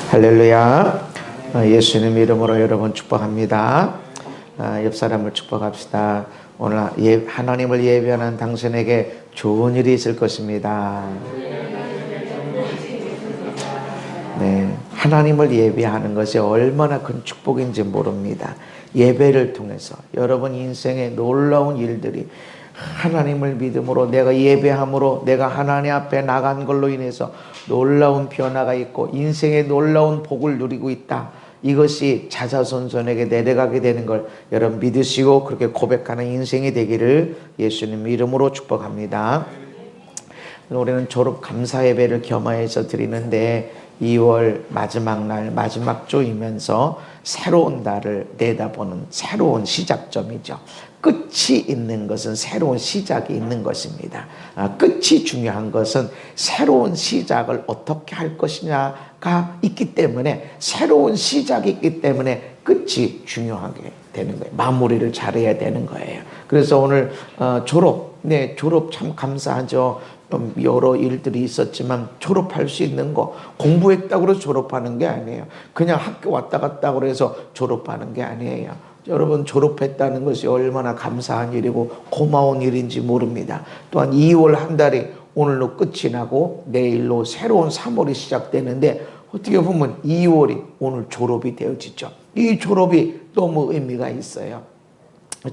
할렐루야. 예수님 이름으로 여러분 축복합니다. 옆 사람을 축복합시다. 오늘 하나님을 예배하는 당신에게 좋은 일이 있을 것입니다. 네, 하나님을 예배하는 것이 얼마나 큰 축복인지 모릅니다. 예배를 통해서 여러분 인생에 놀라운 일들이 하나님을 믿음으로 내가 예배함으로 내가 하나님 앞에 나간 걸로 인해서 놀라운 변화가 있고 인생에 놀라운 복을 누리고 있다. 이것이 자자손손에게 내려가게 되는 걸 여러분 믿으시고 그렇게 고백하는 인생이 되기를 예수님 이름으로 축복합니다. 우리는 졸업 감사 예배를 겸하여서 드리는데 2월 마지막 날 마지막 주이면서 새로운 달을 내다보는 새로운 시작점이죠. 끝이 있는 것은 새로운 시작이 있는 것입니다. 끝이 중요한 것은 새로운 시작을 어떻게 할 것이냐가 있기 때문에 새로운 시작이 있기 때문에 끝이 중요하게 되는 거예요. 마무리를 잘해야 되는 거예요. 그래서 오늘 졸업 참 감사하죠. 여러 일들이 있었지만 졸업할 수 있는 거 공부했다고 해서 졸업하는 게 아니에요. 그냥 학교 왔다 갔다 그래서 졸업하는 게 아니에요. 여러분 졸업했다는 것이 얼마나 감사한 일이고 고마운 일인지 모릅니다. 또한 2월 한 달이 오늘로 끝이 나고 내일로 새로운 3월이 시작되는데 어떻게 보면 2월이 오늘 졸업이 되어지죠. 이 졸업이 너무 의미가 있어요.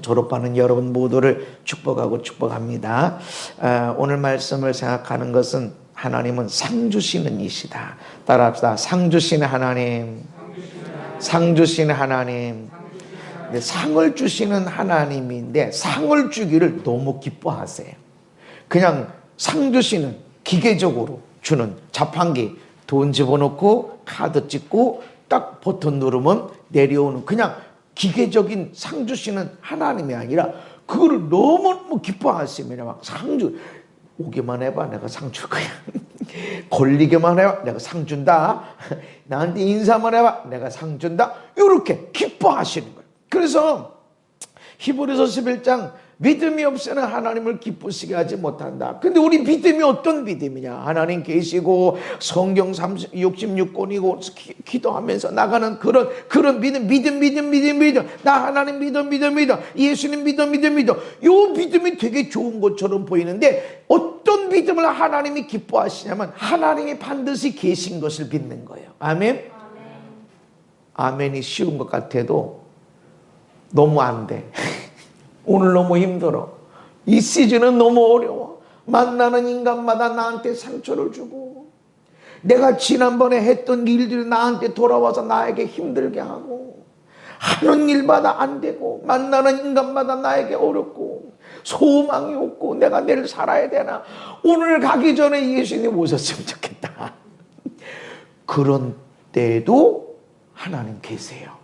졸업하는 여러분 모두를 축복하고 축복합니다. 오늘 말씀을 생각하는 것은 하나님은 상 주시는 이시다. 따라합시다. 상 주시는 하나님. 상 주시는 하나님. 상을 주시는 하나님인데 상을 주기를 너무 기뻐하세요. 그냥 상 주시는 기계적으로 주는 자판기 돈 집어넣고 카드 찍고 딱 버튼 누르면 내려오는 그냥 기계적인 상 주시는 하나님이 아니라 그거를 너무 기뻐하시면 막 상 주 오기만 해봐 내가 상 줄 거야. 걸리기만 해봐 내가 상 준다. 나한테 인사만 해봐 내가 상 준다. 이렇게 기뻐하시는 거예요. 그래서 히브리서 11장 믿음이 없이는 하나님을 기쁘시게 하지 못한다. 근데 우리 믿음이 어떤 믿음이냐? 하나님 계시고 성경 66권이고 기도하면서 나가는 그런 믿음. 나 하나님 믿어. 예수님 믿어. 요 믿음이 되게 좋은 것처럼 보이는데 어떤 믿음을 하나님이 기뻐하시냐면 하나님이 반드시 계신 것을 믿는 거예요. 아멘? 아멘이 쉬운 것 같아도 너무 안 돼. 오늘 너무 힘들어. 이 시즌은 너무 어려워. 만나는 인간마다 나한테 상처를 주고 내가 지난번에 했던 일들이 나한테 돌아와서 나에게 힘들게 하고 하는 일마다 안 되고 만나는 인간마다 나에게 어렵고 소망이 없고 내가 내일 살아야 되나. 오늘 가기 전에 예수님 오셨으면 좋겠다. 그런 때도 하나님 계세요.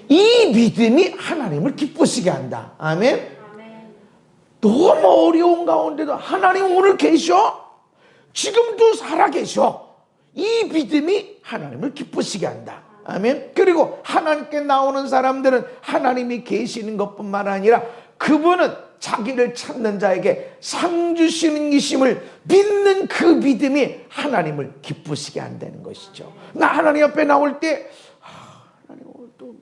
이 믿음이 하나님을 기쁘시게 한다. 아멘? 너무 어려운 가운데도 하나님 오늘 계셔. 지금도 살아계셔. 이 믿음이 하나님을 기쁘시게 한다. 아멘? 그리고 하나님께 나오는 사람들은 하나님이 계시는 것뿐만 아니라 그분은 자기를 찾는 자에게 상 주시는 이심을 믿는 그 믿음이 하나님을 기쁘시게 한다는 것이죠. 나 하나님 앞에 나올 때 하나님 오늘 또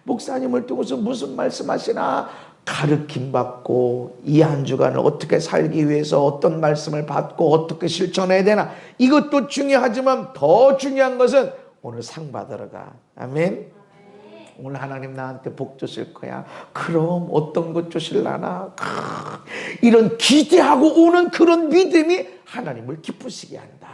목사님을 두고서 무슨 말씀하시나 가르침 받고 이 한 주간을 어떻게 살기 위해서 어떤 말씀을 받고 어떻게 실천해야 되나 이것도 중요하지만 더 중요한 것은 오늘 상 받으러 가. 아멘. 오늘 하나님 나한테 복 주실 거야. 그럼 어떤 것 주실라나. 이런 기대하고 오는 그런 믿음이 하나님을 기쁘시게 한다.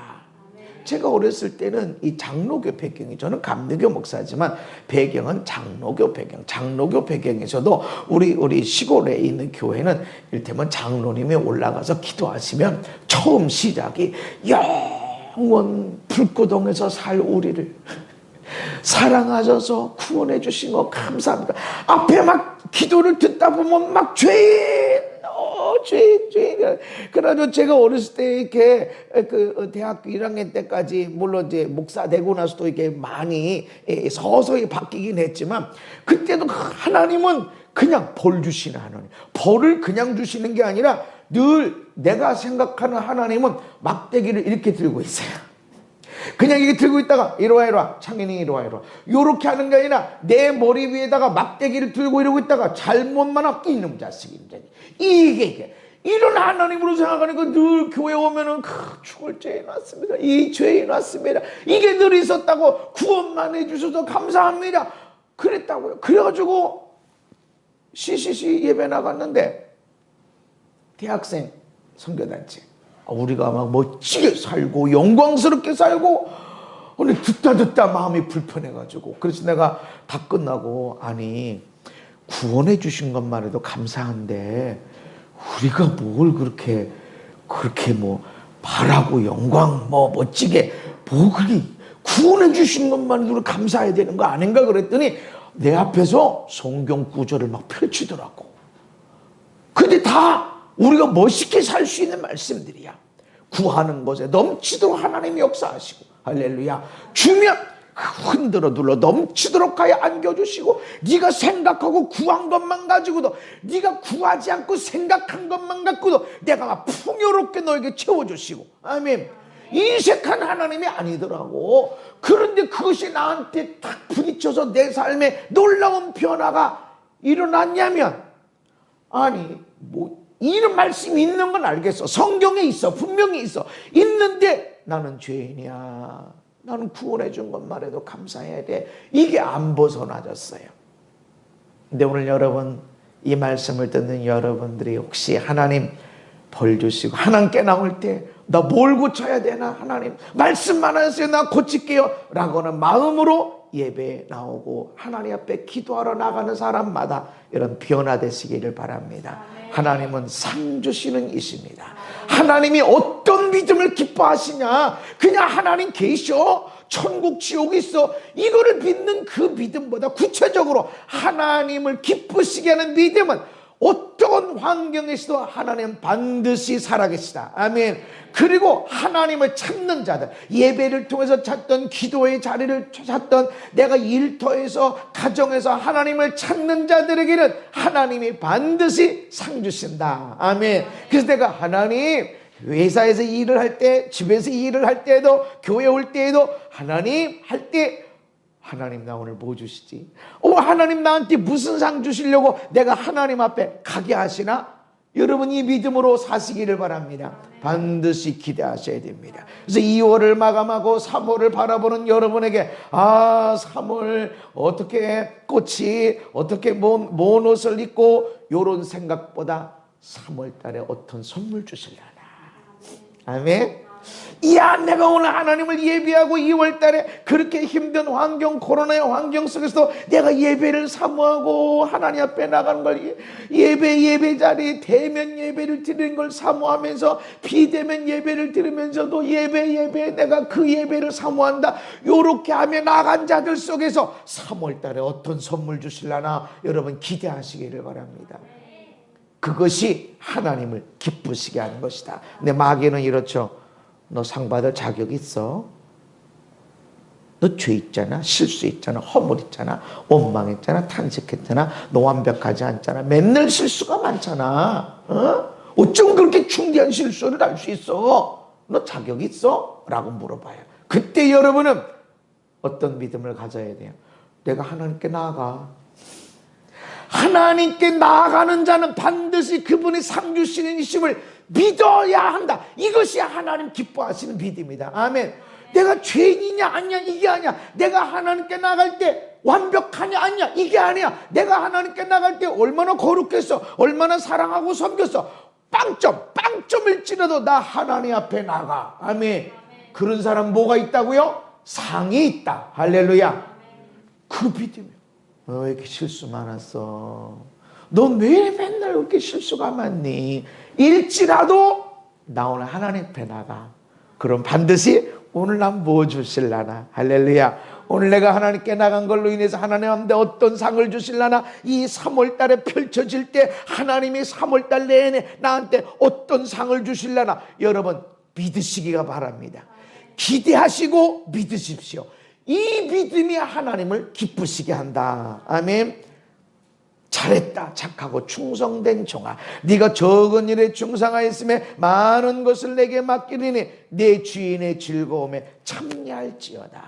제가 어렸을 때는 이 장로교 배경이 저는 감리교 목사지만 배경은 장로교 배경. 장로교 배경에서도 우리 시골에 있는 교회는 이를테면 장로님이 올라가서 기도하시면 처음 시작이 영원 불구덩에서 살 우리를 사랑하셔서 구원해 주신 거 감사합니다. 앞에 막 기도를 듣다 보면 막 죄인. 그래가지고 제가 어렸을 때 이렇게 그 대학교 1학년 때까지 물론 이제 목사 되고 나서도 이렇게 많이 서서히 바뀌긴 했지만 그때도 하나님은 그냥 벌 주시는 하나님. 벌을 그냥 주시는 게 아니라 늘 내가 생각하는 하나님은 막대기를 이렇게 들고 있어요. 그냥 이게 들고 있다가 이리 와 이리 와 창현이 이리 와 이리 와 요렇게 하는 게 아니라 내 머리 위에다가 막대기를 들고 이러고 있다가 잘못만 하면 이놈 자식이 이게 이런 하나님으로 생각하니까 늘 교회 오면은 죽을 죄인 왔습니다. 이 죄인 왔습니다. 이게 늘 있었다고 구원만 해주셔서 감사합니다. 그랬다고요. 그래가지고 CCC 예배 나갔는데 대학생 선교단체 우리가 막 멋지게 살고 영광스럽게 살고 근데 듣다 마음이 불편해가지고 그래서 내가 다 끝나고 아니 구원해 주신 것만 해도 감사한데 우리가 뭘 그렇게 뭐 바라고 영광 뭐 멋지게 그게 구원해 주신 것만 해도 감사해야 되는 거 아닌가 그랬더니 내 앞에서 성경 구절을 막 펼치더라고. 근데 다 우리가 멋있게 살 수 있는 말씀들이야. 구하는 것에 넘치도록 하나님이 역사하시고 할렐루야. 주면 흔들어 둘러 넘치도록 하여 안겨주시고 네가 생각하고 구한 것만 가지고도 네가 구하지 않고 생각한 것만 갖고도 내가 막 풍요롭게 너에게 채워주시고 아멘. 인색한 하나님이 아니더라고. 그런데 그것이 나한테 딱 부딪혀서 내 삶에 놀라운 변화가 일어났냐면 아니 이런 말씀이 있는 건 알겠어. 성경에 있어. 분명히 있어. 있는데 나는 죄인이야. 나는 구원해 준 것만 해도 감사해야 돼. 이게 안 벗어나졌어요. 근데 오늘 여러분 이 말씀을 듣는 여러분들이 혹시 하나님 벌 주시고 하나님께 나올 때 나 뭘 고쳐야 되나 하나님 말씀만 하세요 나 고칠게요 라고는 마음으로 예배에 나오고 하나님 앞에 기도하러 나가는 사람마다 이런 변화되시기를 바랍니다. 하나님은 상 주시는 이십니다. 하나님이 어떤 믿음을 기뻐하시냐 그냥 하나님 계셔 천국 지옥이 있어 이거를 믿는 그 믿음보다 구체적으로 하나님을 기쁘시게 하는 믿음은 어떤 환경에서도 하나님 반드시 살아계시다. 아멘. 그리고 하나님을 찾는 자들 예배를 통해서 찾던 기도의 자리를 찾던 내가 일터에서 가정에서 하나님을 찾는 자들에게는 하나님이 반드시 상 주신다. 아멘. 그래서 내가 하나님 회사에서 일을 할 때 집에서 일을 할 때에도 교회 올 때에도 하나님 할 때 하나님 나 오늘 뭐 주시지? 하나님 나한테 무슨 상 주시려고 내가 하나님 앞에 가게 하시나? 여러분 이 믿음으로 사시기를 바랍니다. 반드시 기대하셔야 됩니다. 그래서 2월을 마감하고 3월을 바라보는 여러분에게 3월 어떻게 꽃이 어떻게 뭔 옷을 입고 이런 생각보다 3월 달에 어떤 선물 주시려나. 아멘. 이야 내가 오늘 하나님을 예배하고 2월 달에 그렇게 힘든 환경 코로나의 환경 속에서도 내가 예배를 사모하고 하나님 앞에 나가는 걸 예배 자리에 대면 예배를 드리는 걸 사모하면서 비대면 예배를 드리면서도 예배 내가 그 예배를 사모한다 요렇게 하며 나간 자들 속에서 3월 달에 어떤 선물 주실라나 여러분 기대하시기를 바랍니다. 그것이 하나님을 기쁘시게 하는 것이다. 근데 마귀는 이렇죠. 너 상 받을 자격 있어? 너 죄 있잖아. 실수 있잖아. 허물 있잖아. 원망했잖아. 탄식했잖아. 너 완벽하지 않잖아. 맨날 실수가 많잖아. 어쩜 그렇게 중대한 실수를 할 수 있어? 너 자격 있어? 라고 물어봐요. 그때 여러분은 어떤 믿음을 가져야 돼요? 내가 하나님께 나아가. 하나님께 나아가는 자는 반드시 그분이 상 주시는 이심을 믿어야 한다. 이것이 하나님 기뻐하시는 믿음이다. 아멘. 내가 죄인이냐 아니냐 이게 아니야. 내가 하나님께 나갈 때 완벽하냐 아니냐 이게 아니야. 내가 하나님께 나갈 때 얼마나 거룩했어 얼마나 사랑하고 섬겼어 빵점일지라도 나 하나님 앞에 나가. 아멘. 그런 사람 뭐가 있다고요? 상이 있다. 할렐루야. 그 믿음이야. 너 왜 이렇게 실수 많았어? 넌 왜 맨날 그렇게 실수가 많니? 일지라도 나 오늘 하나님 앞에 나가. 그럼 반드시 오늘 난 뭐 주실라나? 할렐루야. 오늘 내가 하나님께 나간 걸로 인해서 하나님한테 어떤 상을 주실라나? 이 3월 달에 펼쳐질 때 하나님이 3월 달 내내 나한테 어떤 상을 주실라나? 여러분 믿으시기가 바랍니다. 기대하시고 믿으십시오. 이 믿음이 하나님을 기쁘시게 한다. 아멘. 자, 잘했다 착하고 충성된 종아, 네가 적은 일에 충성하였음에 많은 것을 내게 맡기리니 내 주인의 즐거움에 참여할지어다.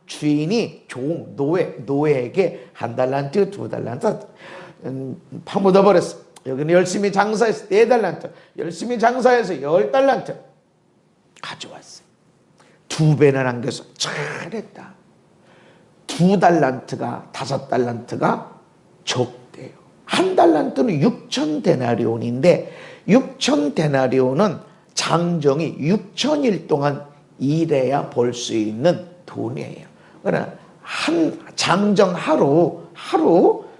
주인이 종, 노예에게 1달란트 2달란트 파묻어 버렸어. 여기는 열심히 장사해서 4달란트, 열심히 장사해서 10달란트 가져왔어. 2배나 남겨서 잘했다. 2달란트가 5달란트가 적대요. 1달란트는 6,000데나리온인데 6,000데나리온은 장정이 6,000일 동안 일해야 벌 수 있는 돈이에요. 그러나 한 장정 하루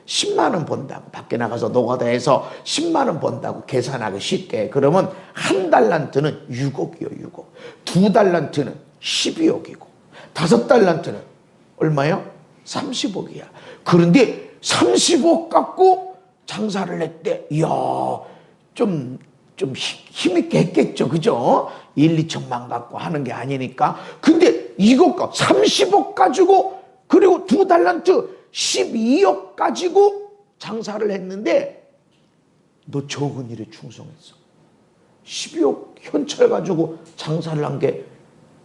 10만 원 번다고, 밖에 나가서 노가다해서 10만 원 번다고 계산하기 쉽게. 그러면 1달란트는 6억이요 6억. 2달란트는 12억이고 5달란트는 얼마요? 30억이야. 그런데 30억 갖고 장사를 했대. 이야, 좀 힘있게 했겠죠. 그죠? 1, 2천만 갖고 하는 게 아니니까. 근데 이것과 30억 가지고, 그리고 2달란트 12억 가지고 장사를 했는데 너 적은 일에 충성했어. 12억 현찰 가지고 장사를 한 게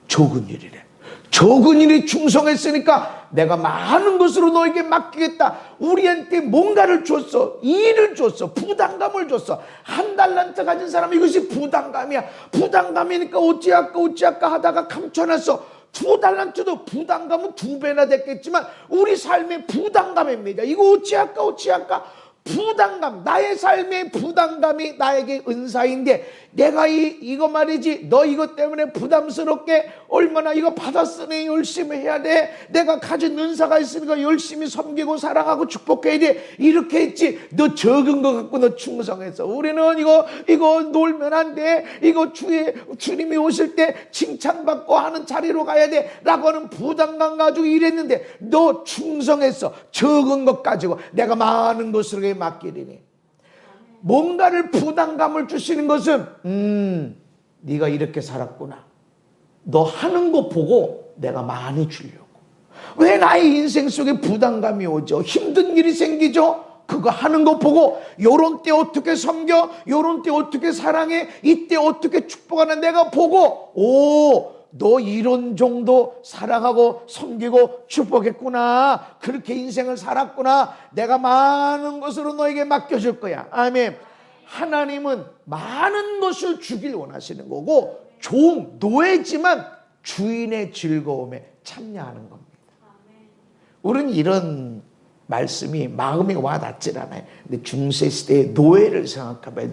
적은 일이래. 적은 일에 충성했으니까 내가 많은 것으로 너에게 맡기겠다. 우리한테 뭔가를 줬어. 일을 줬어. 부담감을 줬어. 1달란트 가진 사람은 이것이 부담감이야. 부담감이니까 어찌할까 하다가 감춰놨어. 2달란트도 부담감은 2배나 됐겠지만 우리 삶의 부담감입니다. 이거 어찌할까 부담감, 나의 삶의 부담감이 나에게 은사인데 내가 이거 말이지, 너 이것 때문에 부담스럽게 얼마나 이거 받았으니 열심히 해야 돼. 내가 가진 은사가 있으니까 열심히 섬기고 사랑하고 축복해야 돼. 이렇게 했지. 너 적은 거 갖고 너 충성했어. 우리는 이거 놀면 안 돼. 이거 주님이 오실 때 칭찬받고 하는 자리로 가야 돼. 라고 하는 부담감 가지고 일했는데 너 충성했어. 적은 것 가지고 내가 많은 것으로 맡기리니. 뭔가를 부담감을 주시는 것은 네가 이렇게 살았구나. 너 하는 거 보고 내가 많이 주려고. 왜 나의 인생 속에 부담감이 오죠? 힘든 일이 생기죠? 그거 하는 거 보고 요런 때 어떻게 섬겨, 요런 때 어떻게 사랑해, 이때 어떻게 축복하는 내가 보고 너 이런 정도 사랑하고 섬기고 축복했구나. 그렇게 인생을 살았구나. 내가 많은 것으로 너에게 맡겨줄 거야. 아멘. 하나님은 많은 것을 주길 원하시는 거고 노예지만 주인의 즐거움에 참여하는 겁니다. 우리는 이런 말씀이 마음에 와닿질 않아요. 근데 중세시대의 노예를 생각해봐요.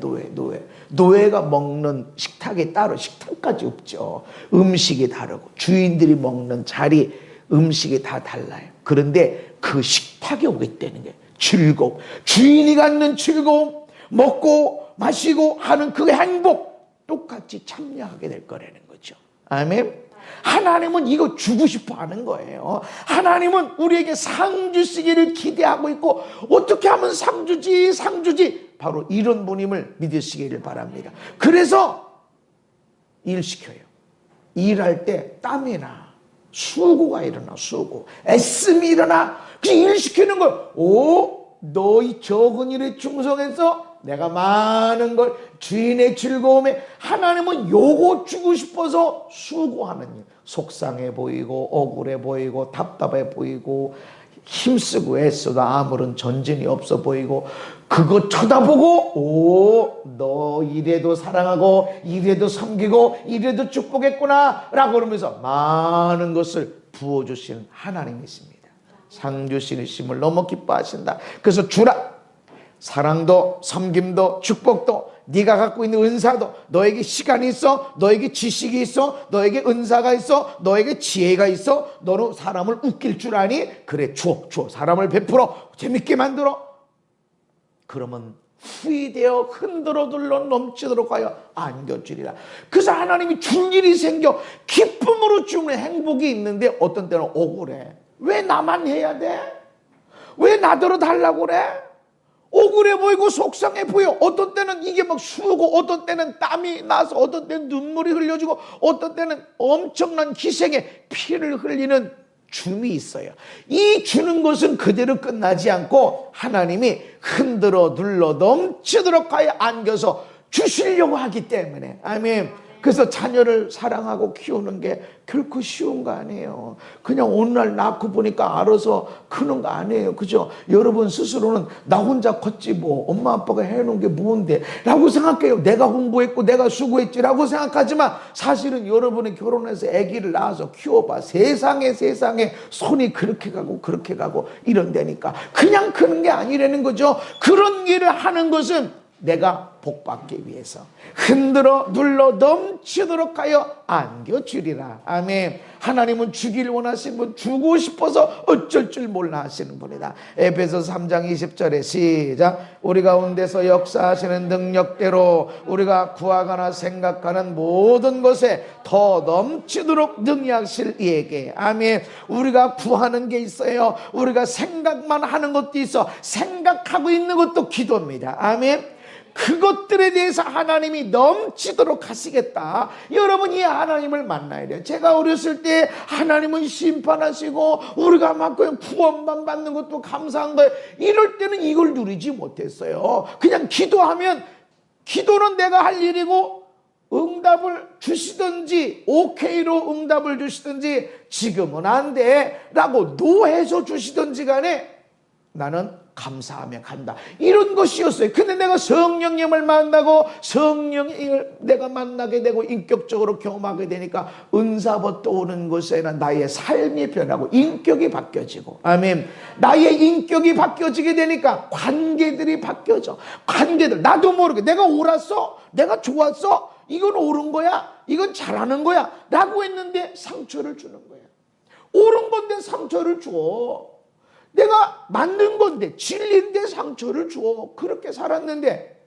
노예가 먹는 식탁이 따로, 식탁까지 없죠. 음식이 다르고 주인들이 먹는 자리, 음식이 다 달라요. 그런데 그 식탁에 오겠다는 게 즐거움, 주인이 갖는 즐거움, 먹고 마시고 하는 그 행복 똑같이 참여하게 될 거라는 거죠. 아멘. 하나님은 이거 주고 싶어 하는 거예요. 하나님은 우리에게 상 주시기를 기대하고 있고 어떻게 하면 상 주지 바로 이런 분임을 믿으시기를 바랍니다. 그래서 일 시켜요. 일할 때 땀이 나, 수고가 일어나, 수고, 애씀이 일어나. 그 일 시키는 거예요. 너희 적은 일에 충성해서 내가 많은 걸, 주인의 즐거움에, 하나님은 요거 주고 싶어서 수고하는 일. 속상해 보이고 억울해 보이고 답답해 보이고 힘쓰고 애써도 아무런 전진이 없어 보이고 그거 쳐다보고 너 이래도 사랑하고 이래도 섬기고 이래도 축복했구나 라고 그러면서 많은 것을 부어주시는 하나님이십니다. 상 주시심을 너무 기뻐하신다. 그래서 주라. 사랑도 섬김도 축복도 네가 갖고 있는 은사도, 너에게 시간이 있어, 너에게 지식이 있어, 너에게 은사가 있어, 너에게 지혜가 있어, 너는 사람을 웃길 줄 아니? 그래, 줘. 사람을 베풀어 재밌게 만들어. 그러면 후이되어 흔들어들러 넘치도록 하여 안겨주리라. 그래서 하나님이 줄 일이 생겨 기쁨으로 주는 행복이 있는데 어떤 때는 억울해. 왜 나만 해야 돼? 왜 나더러 달라고 그래? 억울해 보이고 속상해 보여. 어떤 때는 이게 막 수고, 어떤 때는 땀이 나서, 어떤 때는 눈물이 흘려지고, 어떤 때는 엄청난 희생에 피를 흘리는 줌이 있어요. 이 주는 것은 그대로 끝나지 않고 하나님이 흔들어 눌러 넘치도록 하여 안겨서 주시려고 하기 때문에. 아멘. 그래서 자녀를 사랑하고 키우는 게 결코 쉬운 거 아니에요. 그냥 어느 날 낳고 보니까 알아서 크는 거 아니에요. 그죠? 여러분 스스로는 나 혼자 컸지 뭐 엄마 아빠가 해놓은 게 뭔데 라고 생각해요. 내가 공부했고 내가 수고했지 라고 생각하지만 사실은 여러분이 결혼해서 아기를 낳아서 키워봐. 세상에 손이 그렇게 가고 이런다니까. 그냥 크는 게 아니라는 거죠. 그런 일을 하는 것은 내가 복받기 위해서 흔들어 눌러 넘치도록 하여 안겨주리라. 아멘. 하나님은 주길 원하시는 분, 주고 싶어서 어쩔 줄 몰라 하시는 분이다. 에베소 3장 20절에 시작. 우리 가운데서 역사하시는 능력대로 우리가 구하거나 생각하는 모든 것에 더 넘치도록 능히하실 이에게. 아멘. 우리가 구하는 게 있어요. 우리가 생각만 하는 것도 있어. 생각하고 있는 것도 기도입니다. 아멘. 그것들에 대해서 하나님이 넘치도록 하시겠다. 여러분 이 하나님을 만나야 돼요. 제가 어렸을 때 하나님은 심판하시고 우리가 막 그냥 구원만 받는 것도 감사한 거예요. 이럴 때는 이걸 누리지 못했어요. 그냥 기도하면 기도는 내가 할 일이고 응답을 주시든지 오케이로 응답을 주시든지 지금은 안 돼 라고 노해서 주시든지 간에 나는 감사하며 간다. 이런 것이었어요. 근데 내가 성령님을 만나고 성령을 내가 만나게 되고 인격적으로 경험하게 되니까 은사부터 오는 것에는 나의 삶이 변하고 인격이 바뀌어지고. 아멘. 나의 인격이 바뀌어지게 되니까 관계들이 바뀌어져. 관계들 나도 모르게 내가 옳았어? 내가 좋았어? 이건 옳은 거야? 이건 잘하는 거야? 라고 했는데 상처를 주는 거야. 옳은 건데 상처를 줘. 내가 만든 건데 진리인데 상처를 줘. 그렇게 살았는데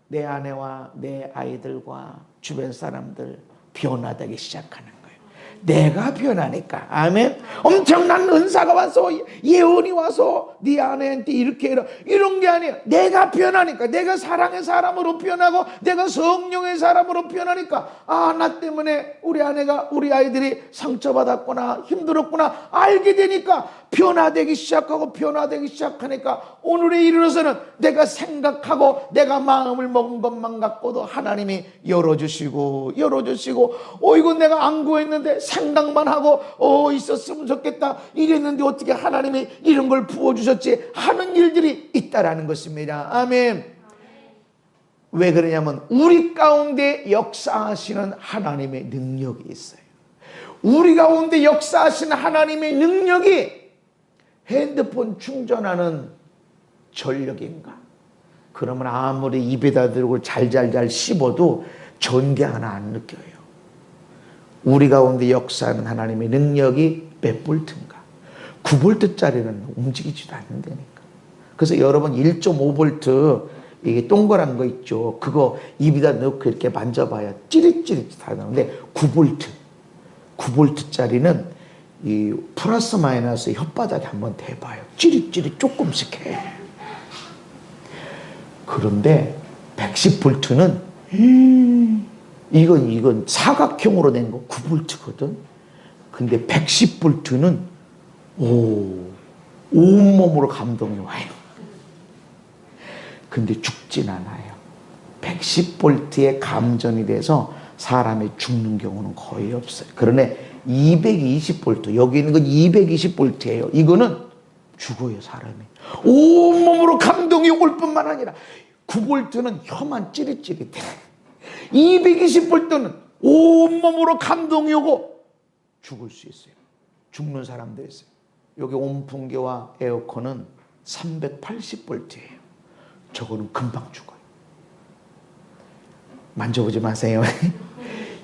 내 아내와 내 아이들과 주변 사람들 변화되기 시작하는 거예요. 내가 변하니까. 아멘. 엄청난 은사가 와서 예언이 와서 네 아내한테 이렇게 해라 이런 게 아니에요. 내가 변하니까. 내가 사랑의 사람으로 변하고 내가 성령의 사람으로 변하니까 아, 나 때문에 우리 아내가 우리 아이들이 상처받았구나 힘들었구나 알게 되니까 변화되기 시작하니까 오늘에 이르러서는 내가 생각하고 내가 마음을 먹은 것만 갖고도 하나님이 열어주시고 이거 내가 안 구했는데 생각만 하고 있었으면 좋겠다 이랬는데 어떻게 하나님이 이런 걸 부어주셨지 하는 일들이 있다라는 것입니다. 아멘. 왜 그러냐면 우리 가운데 역사하시는 하나님의 능력이 있어요. 우리 가운데 역사하시는 하나님의 능력이 핸드폰 충전하는 전력인가? 그러면 아무리 입에다 들고 잘 씹어도 전기 하나 안 느껴요. 우리 가운데 역사하는 하나님의 능력이 몇 볼트인가? 9볼트짜리는 움직이지도 않는다니까. 그래서 여러분 1.5볼트 이게 동그란 거 있죠. 그거 입에다 넣고 이렇게 만져봐야 찌릿찌릿하는데 9볼트짜리는 이 플러스 마이너스 혓바닥에 한번 대봐요. 찌릿찌릿 조금씩 해. 그런데 110볼트는 이건 사각형으로 된 거 9볼트거든. 근데 110볼트는 온몸으로 감동이 와요. 근데 죽진 않아요. 110볼트에 감전이 돼서 사람이 죽는 경우는 거의 없어요. 그러네 220볼트, 여기 있는 건 220볼트예요. 이거는 죽어요, 사람이. 온몸으로 감동이 올 뿐만 아니라 9볼트는 혀만 찌릿찌릿해. 220볼트는 온몸으로 감동이 오고 죽을 수 있어요. 죽는 사람도 있어요. 여기 온풍기와 에어컨은 380볼트예요. 저거는 금방 죽어요. 만져보지 마세요.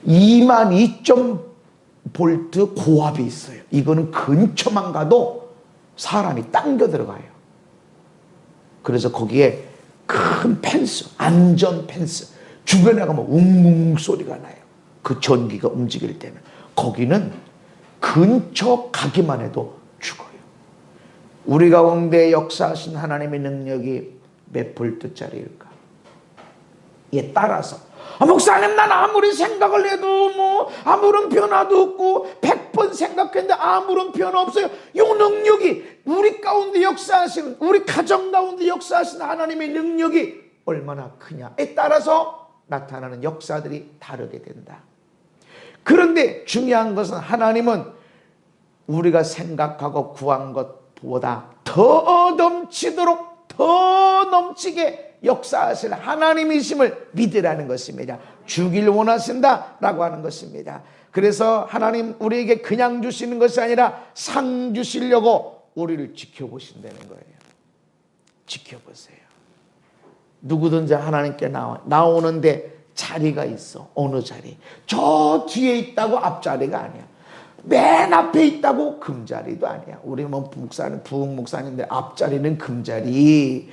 22,000볼트 고압이 있어요. 이거는 근처만 가도 사람이 당겨 들어가요. 그래서 거기에 큰 펜스, 안전 펜스, 주변에 가면 웅웅 소리가 나요. 그 전기가 움직일 때는. 거기는 근처 가기만 해도 죽어요. 우리 가운데 역사하신 하나님의 능력이 몇 볼트짜리일까? 이에 따라서 목사님, 난 아무리 생각을 해도 뭐 아무런 변화도 없고 100번 생각했는데 아무런 변화 없어요. 이 능력이 우리 가운데 역사하시는, 우리 가정 가운데 역사하시는 하나님의 능력이 얼마나 크냐에 따라서 나타나는 역사들이 다르게 된다. 그런데 중요한 것은 하나님은 우리가 생각하고 구한 것보다 더 넘치도록, 더 넘치게 역사하실 하나님이심을 믿으라는 것입니다. 주길 원하신다라고 하는 것입니다. 그래서 하나님 우리에게 그냥 주시는 것이 아니라 상 주시려고 우리를 지켜보신다는 거예요. 지켜보세요. 누구든지 하나님께 나오는데 자리가 있어. 어느 자리? 저 뒤에 있다고 앞자리가 아니야. 맨 앞에 있다고 금자리도 아니야. 우리 뭐 부흥 목사님들 앞자리는 금자리,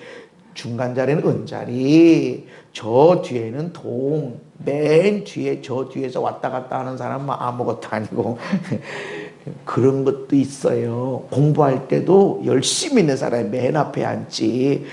중간 자리는 은자리, 저 뒤에는 동, 맨 뒤에 저 뒤에서 왔다 갔다 하는 사람은 아무것도 아니고 그런 것도 있어요. 공부할 때도 열심히 있는 사람이 맨 앞에 앉지,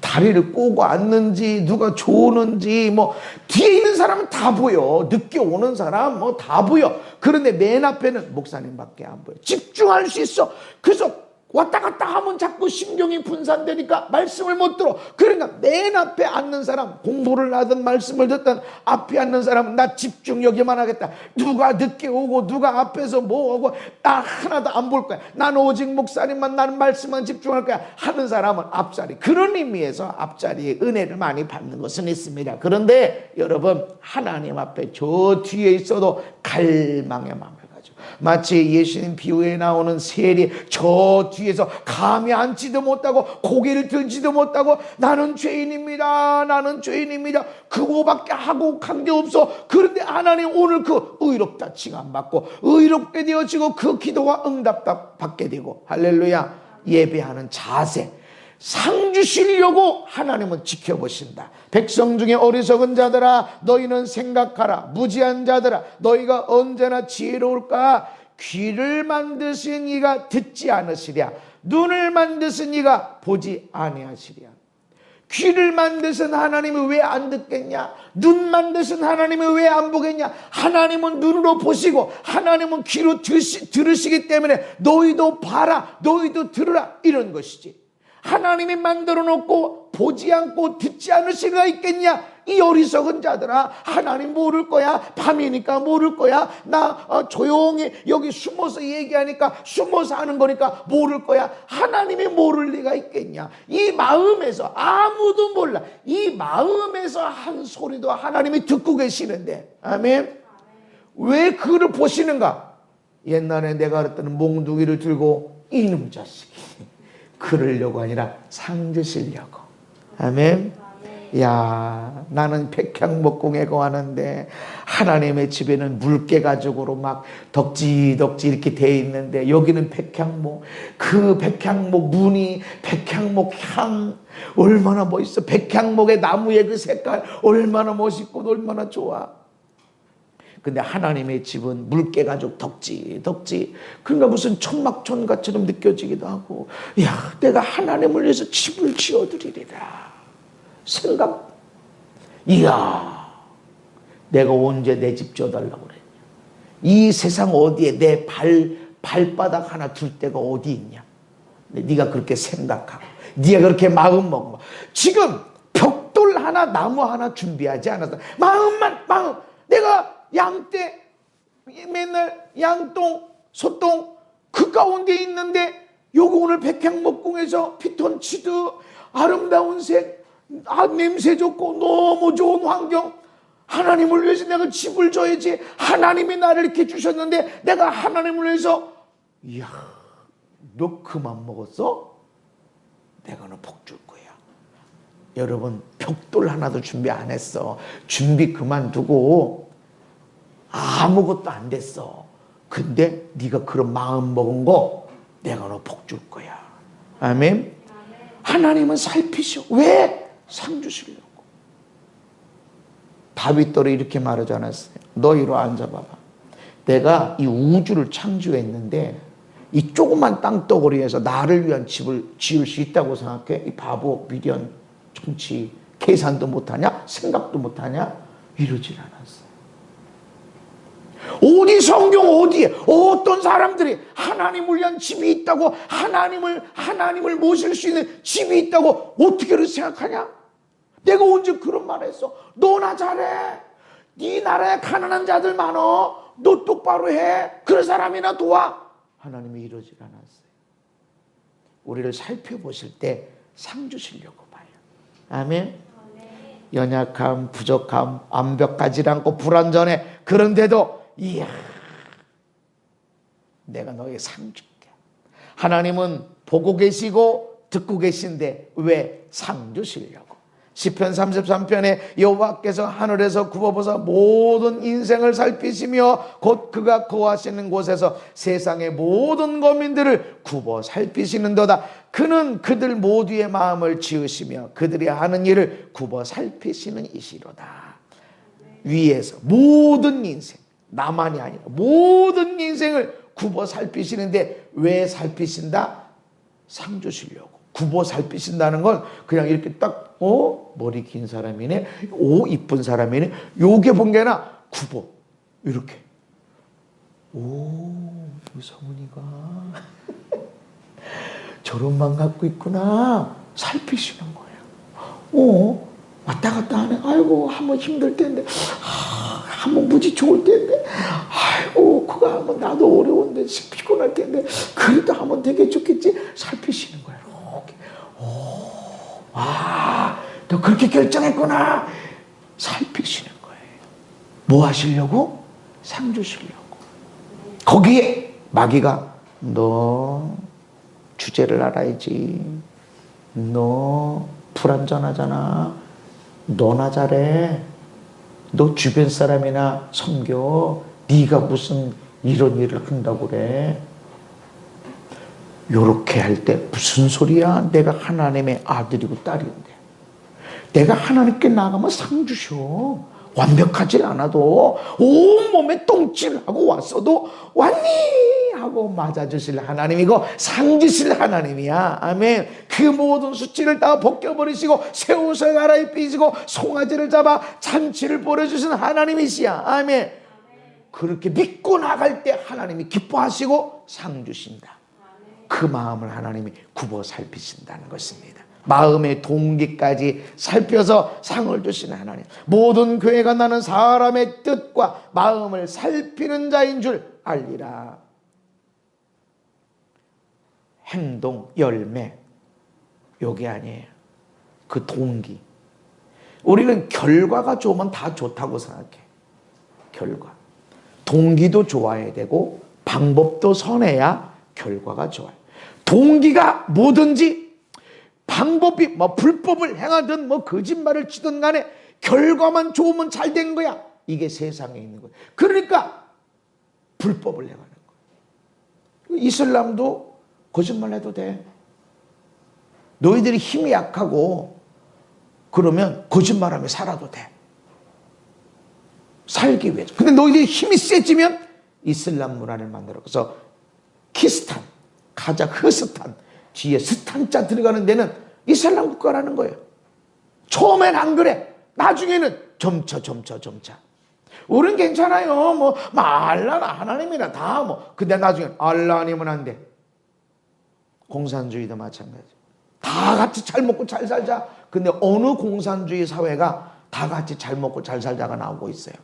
다리를 꼬고 앉는지 누가 좋은지 뭐 뒤에 있는 사람은 다 보여. 늦게 오는 사람 뭐 다 보여. 그런데 맨 앞에는 목사님밖에 안 보여. 집중할 수 있어. 그래서 왔다 갔다 하면 자꾸 신경이 분산되니까 말씀을 못 들어. 그러니까 맨 앞에 앉는 사람, 공부를 하든 말씀을 듣든 앞에 앉는 사람은 나 집중력에만 하겠다. 누가 늦게 오고 누가 앞에서 뭐 오고 나 하나도 안 볼 거야. 난 오직 목사님만, 나는 말씀만 집중할 거야 하는 사람은 앞자리. 그런 의미에서 앞자리에 은혜를 많이 받는 것은 있습니다. 그런데 여러분, 하나님 앞에 저 뒤에 있어도 갈망의 마음을 가지고, 마치 예수님 비유에 나오는 세리, 저 뒤에서 감히 앉지도 못하고 고개를 들지도 못하고 나는 죄인입니다, 나는 죄인입니다, 그거밖에 하고 간 게 없어. 그런데 하나님 오늘 그 의롭다 칭함받고 의롭게 되어지고 그 기도가 응답받게 되고, 할렐루야, 예배하는 자세, 상 주시려고 하나님은 지켜보신다. 백성 중에 어리석은 자들아, 너희는 생각하라. 무지한 자들아, 너희가 언제나 지혜로울까? 귀를 만드신 이가 듣지 않으시랴, 눈을 만드신 이가 보지 아니하시랴. 귀를 만드신 하나님이 왜 안 듣겠냐? 눈 만드신 하나님이 왜 안 보겠냐? 하나님은 눈으로 보시고 하나님은 귀로 들으시기 때문에 너희도 봐라, 너희도 들으라, 이런 것이지. 하나님이 만들어 놓고 보지 않고 듣지 않을 수가 있겠냐? 이 어리석은 자들아, 하나님 모를 거야. 밤이니까 모를 거야. 나 조용히 여기 숨어서 얘기하니까 숨어서 하는 거니까 모를 거야. 하나님이 모를 리가 있겠냐? 이 마음에서, 아무도 몰라, 이 마음에서 한 소리도 하나님이 듣고 계시는데, 아멘. 왜 그를 보시는가? 옛날에 내가 그랬던 몽둥이를 들고 이놈 자식이 그러려고 아니라 상 주시려고. 아멘. 야, 나는 백향목공에 거하는데 하나님의 집에는 물개 가죽으로 막 덕지덕지 이렇게 돼 있는데 여기는 백향목, 그 백향목 무늬, 백향목 향 얼마나 멋있어. 백향목의 나무의 그 색깔 얼마나 멋있고 얼마나 좋아. 근데 하나님의 집은 물개 가죽 덕지. 그러니까 무슨 천막촌같처럼 느껴지기도 하고, 야, 내가 하나님을 위해서 집을 지어드리리라 생각. 이야, 내가 언제 내 집 지어달라고 그랬냐? 이 세상 어디에 내 발바닥 하나 둘 데가 어디 있냐? 네가 그렇게 생각하고 네가 그렇게 마음 먹어. 지금 벽돌 하나 나무 하나 준비하지 않았어. 마음. 내가 양떼 맨날 양똥 소똥 그 가운데 있는데 여기 오늘 백향목공에서 피톤치드 아름다운 색, 냄새 좋고 너무 좋은 환경, 하나님을 위해서 내가 집을 줘야지. 하나님이 나를 이렇게 주셨는데 내가 하나님을 위해서, 이야, 너 그만 먹었어? 내가 너 복 줄 거야. 여러분, 벽돌 하나도 준비 안 했어. 준비 그만두고 아무것도 안 됐어. 근데 네가 그런 마음 먹은 거 내가 너 복 줄 거야. 아멘. 하나님은 살피셔. 왜? 상 주시려고. 다윗도 이렇게 말하지 않았어요? 너 이리 앉아봐봐. 내가 이 우주를 창조했는데 이 조그만 땅덩어리에서 나를 위한 집을 지을 수 있다고 생각해? 이 바보, 미련, 정치, 계산도 못하냐? 생각도 못하냐? 이러질 않았어요. 어디 성경 어디에 어떤 사람들이 하나님을 위한 집이 있다고, 하나님을 모실 수 있는 집이 있다고 어떻게 그렇게 생각하냐? 내가 언제 그런 말 했어? 너나 잘해. 네 나라에 가난한 자들 많어. 너 똑바로 해. 그런 사람이나 도와. 하나님이 이러질 않았어요. 우리를 살펴보실 때 상 주시려고 봐요. 아멘. 연약함, 부족함, 완벽하지 않고 불완전해. 그런데도 이야, 내가 너에게 상 줄게. 하나님은 보고 계시고 듣고 계신데 왜 상 주시려고? 시편 33편에 여호와께서 하늘에서 굽어보사 모든 인생을 살피시며 곧 그가 거하시는 곳에서 세상의 모든 거민들을 굽어 살피시는도다. 그는 그들 모두의 마음을 지으시며 그들이 하는 일을 굽어 살피시는 이시로다. 위에서 모든 인생, 나만이 아니라 모든 인생을 굽어 살피시는데 왜 살피신다? 상 주시려고. 굽어 살피신다는 건 그냥 이렇게 딱 머리 긴 사람이네, 이쁜 사람이네, 요게 본 게 아니라 굽어 이렇게. 우리 성훈이가 저런 맘 갖고 있구나. 살피시는 거예요. 왔다 갔다 하네. 아이고 한번 힘들 텐데, 한번 무지 좋을 텐데, 아이고 그거 하면 나도 어려운데 피곤할 텐데, 그래도 하면 되게 좋겠지. 살피시는 거예요. 이렇게. 너 그렇게 결정했구나. 살피시는 거예요. 뭐 하시려고? 상 주시려고. 거기에 마귀가 너 주제를 알아야지. 너 불완전하잖아. 너나 잘해. 너 주변 사람이나 섬겨. 네가 무슨 이런 일을 한다고 그래. 요렇게 할 때 무슨 소리야? 내가 하나님의 아들이고 딸인데. 내가 하나님께 나가면 상 주셔. 완벽하지 않아도 온몸에 똥칠하고 왔어도 왔니? 하고 맞아주실 하나님이고 상 주실 하나님이야. 아멘. 그 모든 수치를 다 벗겨버리시고 새 옷을 갈아입히시고 송아지를 잡아 잔치를 벌여주신 하나님이시야. 아멘. 그렇게 믿고 나갈 때 하나님이 기뻐하시고 상 주신다. 그 마음을 하나님이 굽어 살피신다는 것입니다. 마음의 동기까지 살펴서 상을 주시는 하나님. 모든 교회가 나는 사람의 뜻과 마음을 살피는 자인 줄 알리라. 행동, 열매, 요게 아니에요. 그 동기. 우리는 결과가 좋으면 다 좋다고 생각해. 결과. 동기도 좋아야 되고 방법도 선해야 결과가 좋아요. 동기가 뭐든지 방법이 불법을 행하든 거짓말을 치든 간에 결과만 좋으면 잘 된 거야. 이게 세상에 있는 거예요. 그러니까 불법을 행하는 거예요. 이슬람도 거짓말 해도 돼. 너희들이 힘이 약하고 그러면 거짓말하며 살아도 돼. 살기 위해서. 근데 너희들이 힘이 세지면 이슬람 문화를 만들어. 그래서 키스탄, 카자흐스탄 뒤에 스탄자 들어가는 데는 이슬람 국가라는 거예요. 처음엔 안 그래. 나중에는 점차. 우린 괜찮아요. 알라나 하나님이나 다 근데 나중엔 알라 아니면 안 돼. 공산주의도 마찬가지. 다 같이 잘 먹고 잘 살자. 근데 어느 공산주의 사회가 다 같이 잘 먹고 잘 살자가 나오고 있어요.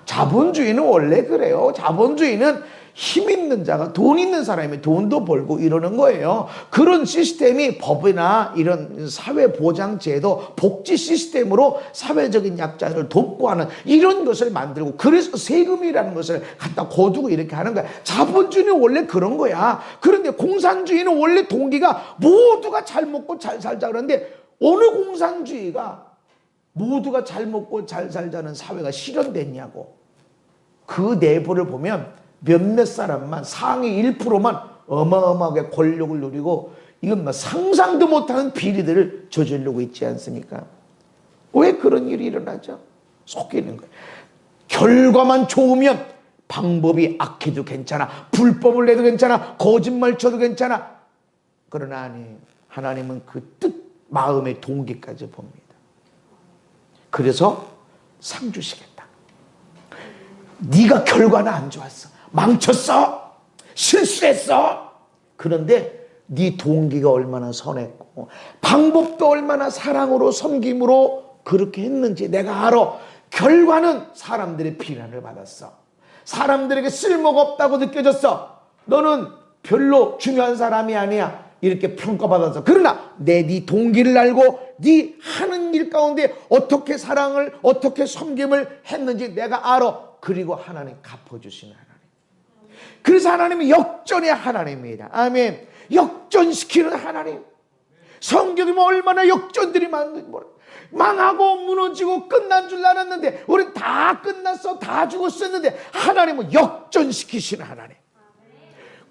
자본주의는 원래 그래요. 자본주의는 힘 있는 자가, 돈 있는 사람이 돈도 벌고 이러는 거예요. 그런 시스템이 법이나 이런 사회보장제도, 복지 시스템으로 사회적인 약자를 돕고 하는 이런 것을 만들고, 그래서 세금이라는 것을 갖다 거두고 이렇게 하는 거야. 자본주의는 원래 그런 거야. 그런데 공산주의는 원래 동기가 모두가 잘 먹고 잘 살자 그러는데, 어느 공산주의가 모두가 잘 먹고 잘 살자는 사회가 실현됐냐고. 그 내부를 보면 몇몇 사람만, 상위 1%만 어마어마하게 권력을 누리고 이건 상상도 못하는 비리들을 저지르고 있지 않습니까? 왜 그런 일이 일어나죠? 속이는 거예요. 결과만 좋으면 방법이 악해도 괜찮아, 불법을 내도 괜찮아, 거짓말 쳐도 괜찮아. 그러나 아니에요. 하나님은 그 뜻, 마음의 동기까지 봅니다. 그래서 상 주시겠다. 네가 결과는 안 좋았어. 망쳤어. 실수했어. 그런데 네 동기가 얼마나 선했고 방법도 얼마나 사랑으로 섬김으로 그렇게 했는지 내가 알아. 결과는 사람들의 비난을 받았어. 사람들에게 쓸모가 없다고 느껴졌어. 너는 별로 중요한 사람이 아니야. 이렇게 평가받았어. 그러나 네 동기를 알고 네 하는 일 가운데 어떻게 사랑을 어떻게 섬김을 했는지 내가 알아. 그리고 하나님 갚아주시는 하나님. 그래서 하나님은 역전의 하나님입니다. 아멘. 역전시키는 하나님. 성경이 얼마나 역전들이 많은지 몰라. 망하고 무너지고 끝난 줄 알았는데 우리 다 끝났어. 다 죽었었는데 하나님은 역전시키시는 하나님.